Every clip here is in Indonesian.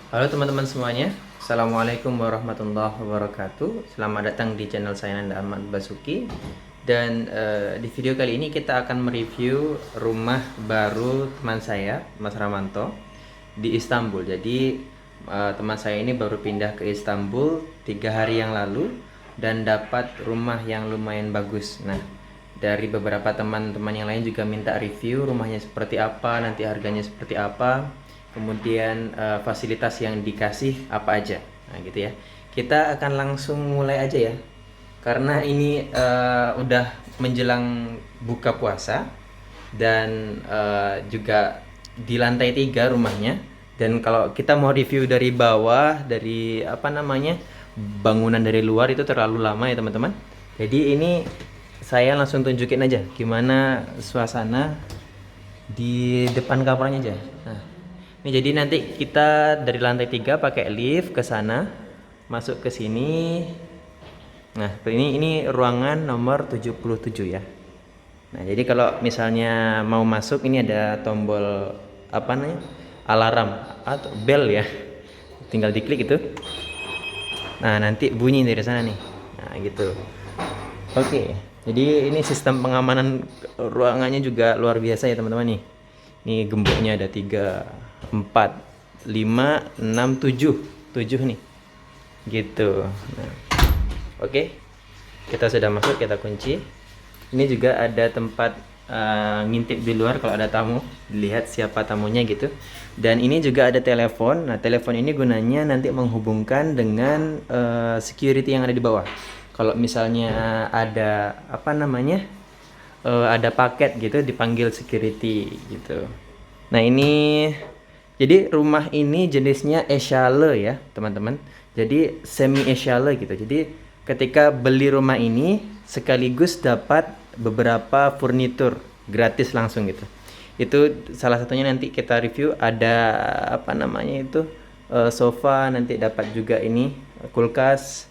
Halo teman-teman semuanya, Assalamualaikum warahmatullahi wabarakatuh. Selamat datang di channel saya Nanda Ahmad Basuki. Dan di video kali ini kita akan mereview rumah baru teman saya, Mas Ramanto, di Istanbul. Jadi teman saya ini baru pindah ke Istanbul 3 hari yang lalu dan dapat rumah yang lumayan bagus. Nah, dari beberapa teman-teman yang lain juga minta review rumahnya seperti apa, nanti harganya seperti apa, kemudian fasilitas yang dikasih apa aja. Nah, gitu ya. Kita akan langsung mulai aja ya. Karena ini udah menjelang buka puasa dan juga di lantai 3 rumahnya. Dan kalau kita mau review dari bawah, dari apa namanya, bangunan dari luar itu terlalu lama ya teman-teman. Jadi ini saya langsung tunjukin aja gimana suasana di depan kamarnya aja. Nah, ini jadi nanti kita dari lantai 3 pakai lift ke sana, masuk ke sini. Nah, ini ruangan nomor 77 ya. Nah, jadi kalau misalnya mau masuk ini ada tombol apa namanya? Alarm atau bell ya. Tinggal diklik itu. Nah, nanti bunyi dari sana nih. Nah, gitu. Oke. Jadi ini sistem pengamanan ruangannya juga luar biasa ya, teman-teman nih. Ini gemboknya ada 3, 4, 5, 6, 7. 7 nih. Gitu. Nah, oke. Kita sudah masuk, kita kunci. Ini juga ada tempat ngintip di luar kalau ada tamu, lihat siapa tamunya gitu. Dan ini juga ada telepon. Nah, telepon ini gunanya nanti menghubungkan dengan security yang ada di bawah. Kalau misalnya ada apa namanya, ada paket gitu, dipanggil security gitu. Nah, ini jadi rumah ini jenisnya eshale ya teman-teman. Jadi semi eshale gitu. Jadi ketika beli rumah ini sekaligus dapat beberapa furnitur gratis langsung gitu. Itu salah satunya nanti kita review, ada apa namanya itu, sofa, nanti dapat juga ini kulkas,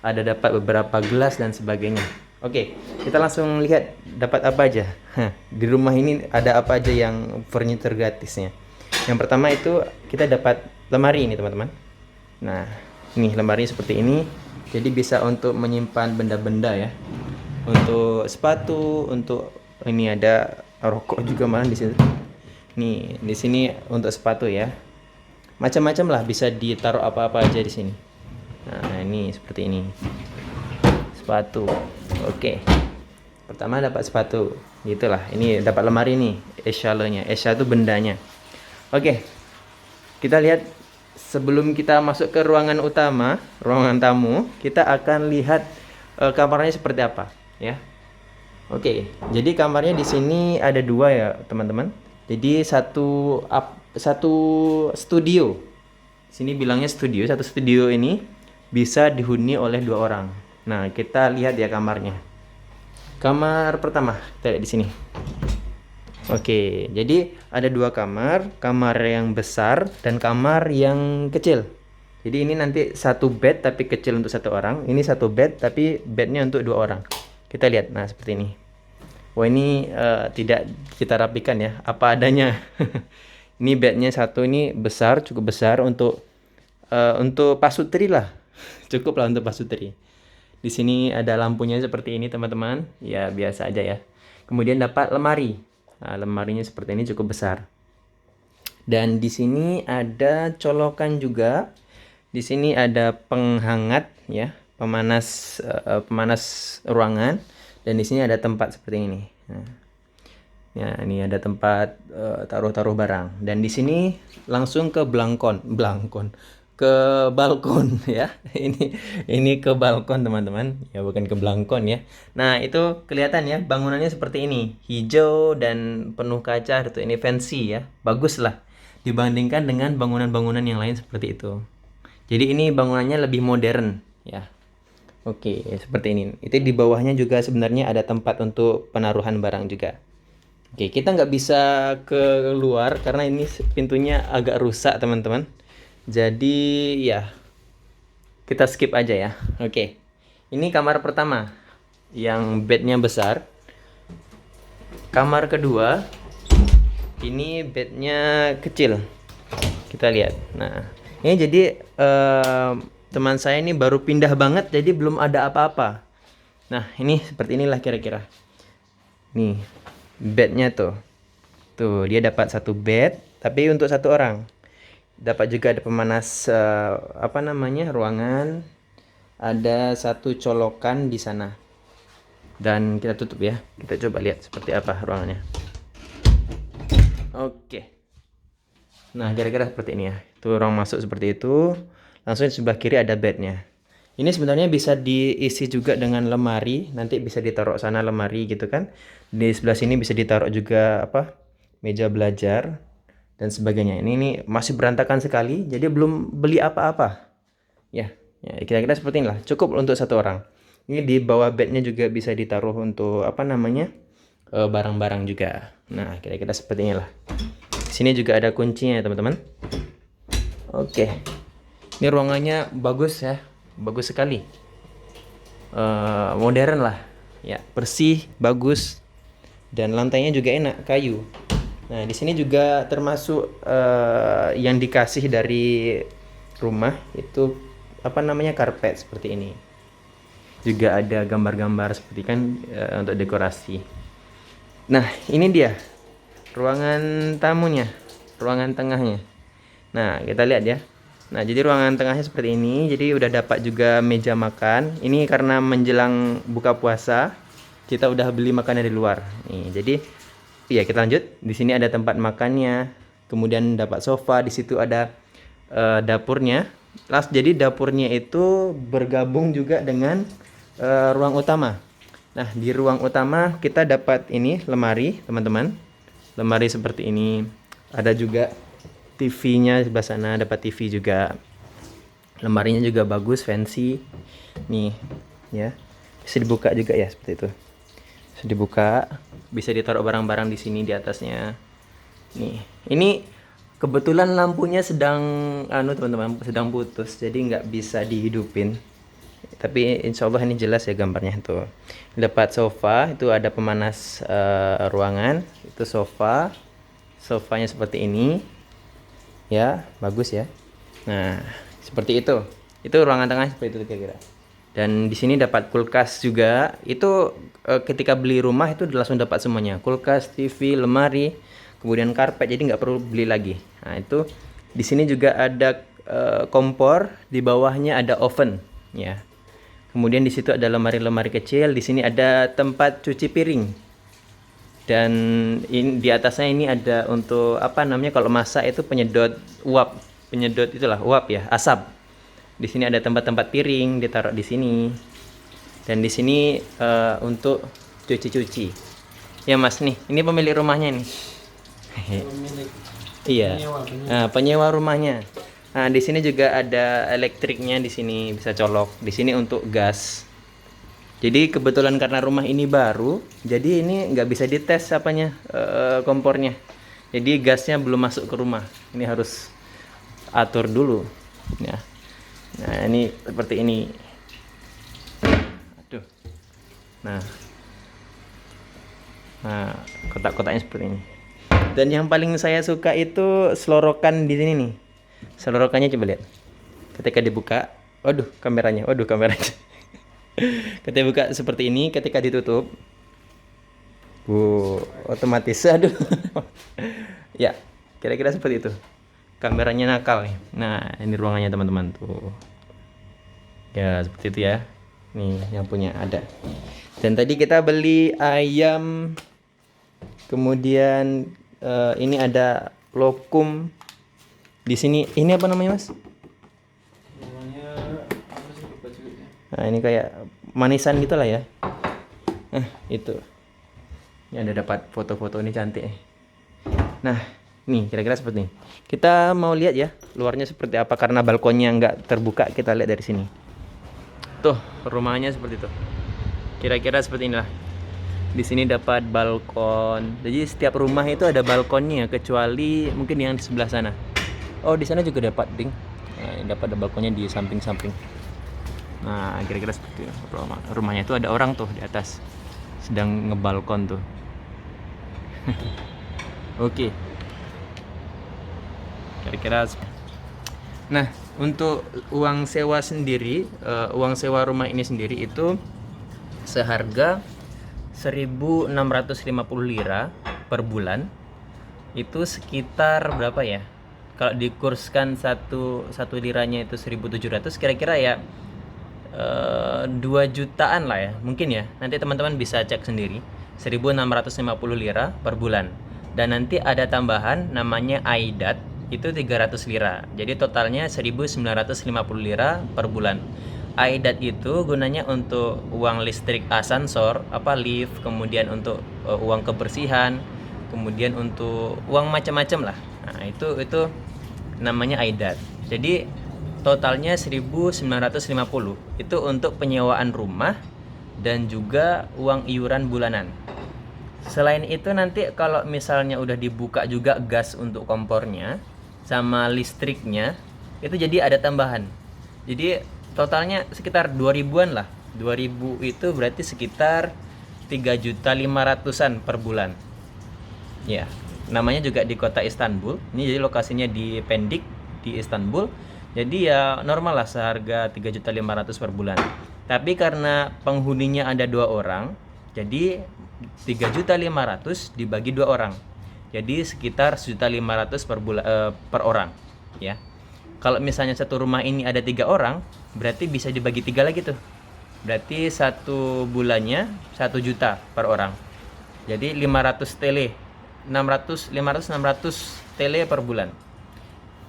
ada dapat beberapa gelas dan sebagainya. Oke, kita langsung lihat dapat apa aja. Di rumah ini ada apa aja yang furniture gratisnya. Yang pertama itu kita dapat lemari ini teman-teman. Nah, ini lemari seperti ini. Jadi bisa untuk menyimpan benda-benda ya. Untuk sepatu, untuk ini ada rokok juga malah di sini. Nih, di sini untuk sepatu ya. Macam-macam lah, bisa ditaruh apa-apa aja di sini. Nah, ini seperti ini. Sepatu. Oke. Pertama dapat sepatu. Gitulah. Ini dapat lemari nih, eshale-nya. Eshale itu bendanya. Oke. Kita lihat sebelum kita masuk ke ruangan utama, ruangan tamu, kita akan lihat kamarnya seperti apa, ya. Oke. Jadi kamarnya di sini ada 2 ya, teman-teman. Jadi satu studio. Sini bilangnya studio, satu studio ini bisa dihuni oleh 2 orang. Nah, kita lihat ya kamarnya. Kamar pertama, kita lihat di sini. Oke, jadi ada 2 kamar, kamar yang besar dan kamar yang kecil. Jadi ini nanti satu bed tapi kecil untuk 1 orang. Ini satu bed tapi bednya untuk 2 orang. Kita lihat, nah seperti ini. Wah, ini tidak kita rapikan ya, apa adanya. Ini bednya satu, ini besar, cukup besar untuk pasutri lah. Cukup lah untuk pasutri. Di sini ada lampunya seperti ini teman-teman. Ya biasa aja ya. Kemudian dapat lemari. Nah, lemarinya seperti ini cukup besar. Dan di sini ada colokan juga. Di sini ada penghangat ya, pemanas ruangan. Dan di sini ada tempat seperti ini. Nah, ya, ini ada tempat taruh-taruh barang. Dan di sini langsung ke ke balkon ya. Ini ke balkon teman-teman. Ya bukan ke belangkon ya. Nah, itu kelihatan ya bangunannya seperti ini. Hijau dan penuh kaca gitu. Ini fancy ya. Bagus lah dibandingkan dengan bangunan-bangunan yang lain seperti itu. Jadi ini bangunannya lebih modern ya. Oke, seperti ini. Itu di bawahnya juga sebenarnya ada tempat untuk penaruhan barang juga. Oke, kita nggak bisa keluar karena ini pintunya agak rusak teman-teman. Jadi ya kita skip aja ya. Oke, ini kamar pertama yang bednya besar. Kamar kedua ini bednya kecil. Kita lihat. Nah, Ini jadi teman saya ini baru pindah banget, jadi belum ada apa-apa. Nah, ini seperti inilah kira-kira. Nih, bednya tuh. Tuh, dia dapat satu bed, tapi untuk satu orang. Dapat juga ada pemanas ruangan. Ada satu colokan di sana. Dan kita tutup ya. Kita coba lihat seperti apa ruangannya. Oke. Nah, kira-kira seperti ini ya. Tuh ruang masuk seperti itu. Langsung di sebelah kiri ada bednya. Ini sebenarnya bisa diisi juga dengan lemari. Nanti bisa ditaruh sana lemari gitu kan. Di sebelah sini bisa ditaruh juga meja belajar dan sebagainya. Ini masih berantakan sekali. Jadi belum beli apa-apa. Ya, kira-kira seperti inilah. Cukup untuk satu orang. Ini di bawah bednya juga bisa ditaruh untuk barang-barang juga. Nah, kira-kira seperti inilah. Sini juga ada kuncinya, teman-teman. Oke. Ini ruangannya bagus ya. Bagus sekali. Modern lah. Ya, bersih, bagus. Dan lantainya juga enak, kayu. Nah, di sini juga termasuk yang dikasih dari rumah itu karpet seperti ini. Juga ada gambar-gambar seperti kan untuk dekorasi. Nah, ini dia ruangan tamunya, ruangan tengahnya. Nah, kita lihat ya. Nah, jadi ruangan tengahnya seperti ini. Jadi udah dapat juga meja makan. Ini karena menjelang buka puasa, kita udah beli makanan di luar. Nih, jadi ya kita lanjut. Di sini ada tempat makannya. Kemudian dapat sofa. Di situ ada dapurnya. Jadi dapurnya itu bergabung juga dengan ruang utama. Nah, di ruang utama kita dapat ini lemari, teman-teman. Lemari seperti ini. Ada juga TV-nya sebelah sana, dapat TV juga. Lemarinya juga bagus, fancy. Nih, ya. Bisa dibuka juga ya seperti itu. Bisa dibuka, bisa ditaruh barang-barang di sini di atasnya. Nih, ini kebetulan lampunya sedang teman-teman, sedang putus, jadi nggak bisa dihidupin. Tapi insya Allah ini jelas ya gambarnya tuh. Dapat sofa, itu ada pemanas ruangan. Itu sofanya seperti ini ya, bagus ya. Nah, seperti itu ruangan tengah seperti itu kira-kira. Dan di sini dapat kulkas juga. Itu ketika beli rumah itu langsung dapat semuanya, kulkas, TV, lemari, kemudian karpet, jadi nggak perlu beli lagi. Nah, itu di sini juga ada kompor, di bawahnya ada oven ya. Kemudian di situ ada lemari-lemari kecil, di sini ada tempat cuci piring. Dan di atasnya ini ada untuk kalau masak itu penyedot uap, uap ya, asap. Di sini ada tempat-tempat piring ditaruh di sini. Dan di sini untuk cuci-cuci. Ya Mas nih, ini pemilik rumahnya nih. Iya. Nah, penyewa rumahnya. Nah, di sini juga ada elektriknya, di sini bisa colok. Di sini untuk gas. Jadi kebetulan karena rumah ini baru, jadi ini nggak bisa dites kompornya. Jadi gasnya belum masuk ke rumah. Ini harus atur dulu. Ya. Nah, ini seperti ini. Aduh. Nah, kotak-kotaknya seperti ini. Dan yang paling saya suka itu selorokan di sini nih. Selorokannya coba lihat. Ketika dibuka, kameranya. Ketika buka seperti ini, ketika ditutup, otomatis, ya, kira-kira seperti itu. Kameranya nakal nih. Nah, ini ruangannya teman-teman tuh. Ya, seperti itu ya. Nih, yang punya ada. Dan tadi kita beli ayam. Kemudian ini ada lokum. Di sini ini apa namanya, Mas? Namanya apa sih, lupa juga. Nah, ini kayak manisan gitu lah ya. Itu. Ini ada dapat foto-foto ini cantik. Nah, nih kira-kira seperti ini. Kita mau lihat ya luarnya seperti apa karena balkonnya nggak terbuka. Kita lihat dari sini. Tuh, rumahnya seperti itu. Kira-kira seperti inilah. Di sini dapat balkon. Jadi setiap rumah itu ada balkonnya kecuali mungkin yang di sebelah sana. Oh, di sana juga dapat, Ding. Nah, dapat ada balkonnya di samping-samping. Nah, kira-kira seperti itu. Rumahnya itu ada orang tuh di atas. Sedang ngebalkon tuh. Oke. Kira-kira Nah, untuk uang sewa sendiri, uang sewa rumah ini sendiri itu seharga 1.650 lira per bulan. Itu sekitar berapa ya? Kalau dikurskan satu liranya itu 1.700, kira-kira ya 2 jutaan lah ya, mungkin ya. Nanti teman-teman bisa cek sendiri. 1.650 lira per bulan. Dan nanti ada tambahan namanya aidat, itu 300 lira. Jadi totalnya 1.950 lira per bulan. Aidat itu gunanya untuk uang listrik asansor, lift, kemudian untuk uang kebersihan, kemudian untuk uang macam-macam lah. Nah, itu namanya aidat. Jadi totalnya 1.950 itu untuk penyewaan rumah dan juga uang iuran bulanan. Selain itu nanti kalau misalnya udah dibuka juga gas untuk kompornya sama listriknya, itu jadi ada tambahan. Jadi totalnya sekitar 2.000-an lah. 2.000 itu berarti sekitar 3.500.000-an per bulan. Ya, namanya juga di kota Istanbul. Ini jadi lokasinya di Pendik di Istanbul. Jadi ya normal lah seharga 3.500.000 per bulan. Tapi karena penghuninya ada 2 orang, jadi 3.500.000 dibagi 2 orang. Jadi sekitar 1.500.000 per bulan per orang, ya. Kalau misalnya satu rumah ini ada 3 orang, berarti bisa dibagi 3 lagi tuh. Berarti satu bulannya 1 juta per orang. Jadi 500 tele, 600 tele per bulan.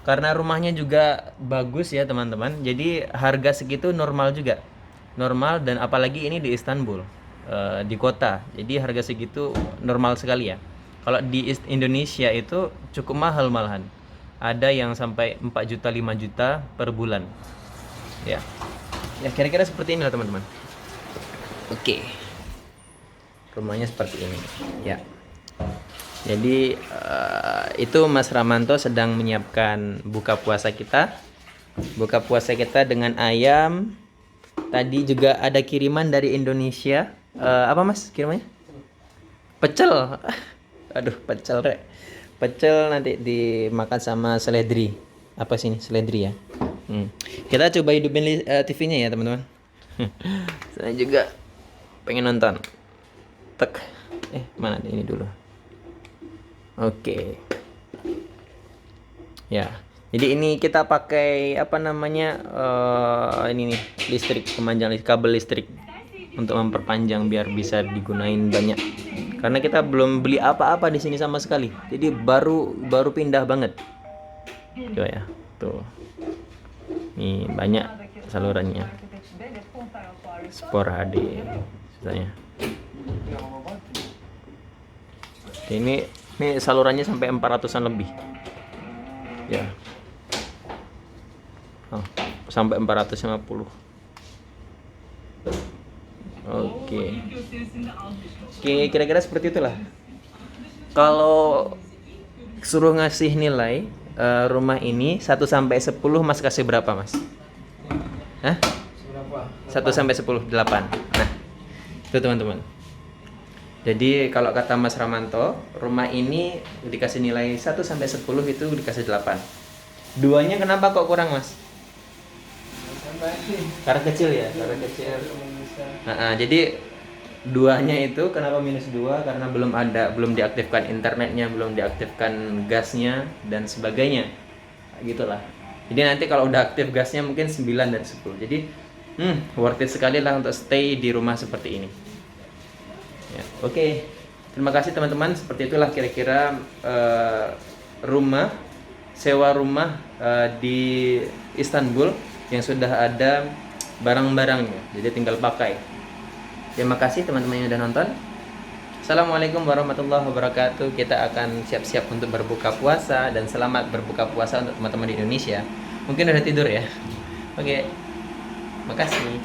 Karena rumahnya juga bagus ya teman-teman, jadi harga segitu normal juga, normal. Dan apalagi ini di Istanbul, di kota, jadi harga segitu normal sekali ya. Kalau di Indonesia itu cukup mahal malahan, ada yang sampai 4 juta 5 juta per bulan ya. Ya kira-kira seperti ini lah teman-teman. Oke, rumahnya seperti ini ya. Jadi itu Mas Ramanto sedang menyiapkan buka puasa kita. Buka puasa kita dengan ayam. Tadi juga ada kiriman dari Indonesia. Apa Mas kirimannya? Pecel. Aduh, pecel rek. Pecel nanti dimakan sama seledri. Apa sih ini? Seledri ya. Kita coba hidupin TV-nya ya teman-teman. Saya juga pengen nonton. Tek. Mana ini dulu. Oke. Ya. Jadi ini kita pakai ini nih, listrik, pemanjang kabel listrik untuk memperpanjang biar bisa digunain banyak. Karena kita belum beli apa-apa di sini sama sekali. Jadi baru pindah banget. Coba ya. Tuh. Nih banyak salurannya. Sport HD misalnya. Ini salurannya sampai 400-an lebih. Ya. Sampai 450. Oke, kira-kira seperti itulah. Kalau suruh ngasih nilai rumah ini 1 sampai 10, Mas kasih berapa, Mas? Hah? 1 sampai 10, 8. Nah, itu teman-teman. Jadi kalau kata Mas Ramanto, rumah ini dikasih nilai 1 sampai 10 itu dikasih 8. Duanya kenapa kok kurang, Mas? Karena kecil ya, karena kecil. Jadi duanya itu kenapa minus 2? Karena belum diaktifkan internetnya, belum diaktifkan gasnya dan sebagainya. Gitulah. Jadi nanti kalau udah aktif gasnya mungkin 9 dan 10. Jadi worth it sekali lah untuk stay di rumah seperti ini. Ya, oke. Terima kasih teman-teman. Seperti itulah kira-kira sewa rumah di Istanbul yang sudah ada barang-barangnya. Jadi tinggal pakai. Terima kasih teman-teman yang udah nonton. Assalamualaikum warahmatullahi wabarakatuh. Kita akan siap-siap untuk berbuka puasa, dan selamat berbuka puasa untuk teman-teman di Indonesia. Mungkin udah tidur ya. Oke. Makasih.